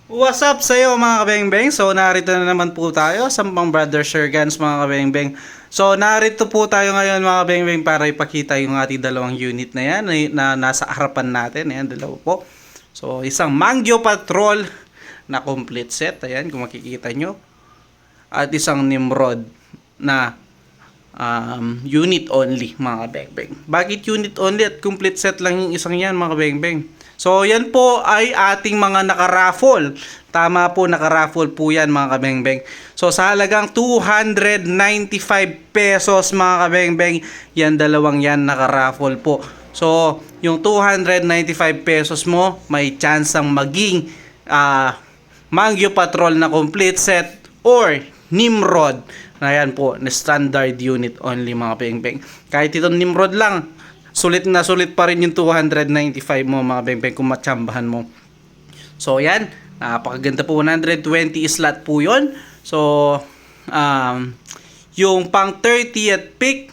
What's up sa iyo mga kabengbeng? So narito na naman po tayo sa Pang Brother Shergans mga kabengbeng. So narito po tayo ngayon mga kabengbeng para ipakita yung ating dalawang unit na yan na nasa harapan natin. Ayan, dalawa po. So isang Mangyo Patrol na complete set. Ayan, kung makikita nyo. At isang Nimrod na unit only mga kabengbeng. Bakit unit only at complete set lang yung isang yan mga kabengbeng? So yan po ay ating mga nakaraffle. Tama po, nakaraffle po yan mga kabengbeng. So sa halagang 295 pesos mga kabengbeng, yan dalawang yan nakaraffle po. So yung 295 pesos mo, may chance ang maging Mangyo Patrol na complete set or Nimrod. Ayan po, na standard unit only mga kabengbeng. Kahit itong Nimrod lang, sulit na sulit pa rin yung 295 mo mga beng-beng kung matsambahan mo. So yan, napakaganda po, 120 slot po yun. So yung pang 30th pick,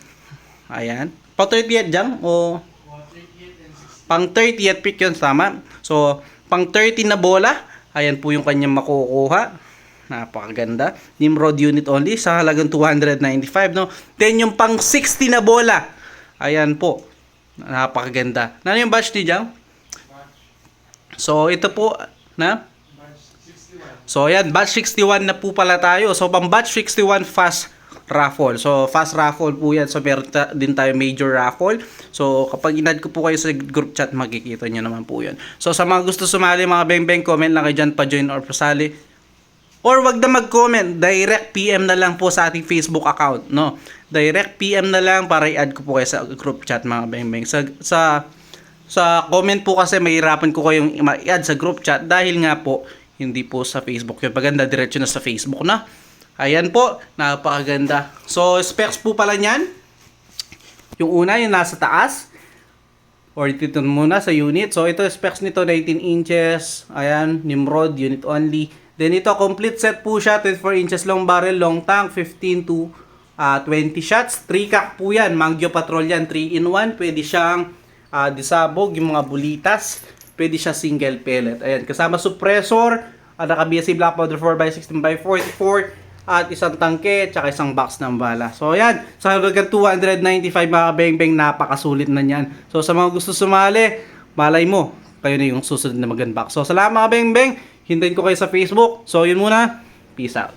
ayan, pang 30th jam o pang 30th pick yun, tama. So pang 30 na bola, ayan po yung kanyang makukuha. Napakaganda, Nimrod unit only sa halagang 295, no. Then yung pang 60 na bola, ayan po, napakaganda. Ano yung batch ni Jam? So ito po na so ayan, batch 61 na po pala tayo. So pang batch 61 fast raffle. So fast raffle po yan. So meron din tayo major raffle. So kapag inad ko po kayo sa group chat, makikita nyo naman po yan. So sa mga gusto sumali mga beng-beng, comment lang kayo dyan pa join or pasali. Or wag na mag-comment, direct PM na lang po sa ating Facebook account, no? Direct PM na lang para i-add ko po kayo sa group chat mga beng-beng. Sa comment po kasi mahirapan ko kayong i-add sa group chat dahil nga po hindi po sa Facebook. Yung paganda diretso na sa Facebook na. Ayan po, napakaganda. So specs po pala niyan. Yung una, yung nasa taas. Or dito muna sa unit. So ito specs nito 19 inches. Ayan, Nimrod unit only. Then ito, complete set po siya, 24 inches long barrel, long tank, 15 to 20 shots. 3 cock po yan, Mangyo Patrol yan, 3-in-1. Pwede siyang disabog, yung mga bulitas. Pwede siya single pellet. Ayan, kasama suppressor, naka-BSC Black Powder 4x16x44, at isang tangke, tsaka isang box ng bala. So ayan, sa halagang 295 mga beng-beng, napakasulit na yan. So sa mga gusto sumali, malay mo, kayo na yung susunod na mag-unbox. So salamat mga beng-beng. Hintayin ko kayo sa Facebook. So, yun muna. Peace out.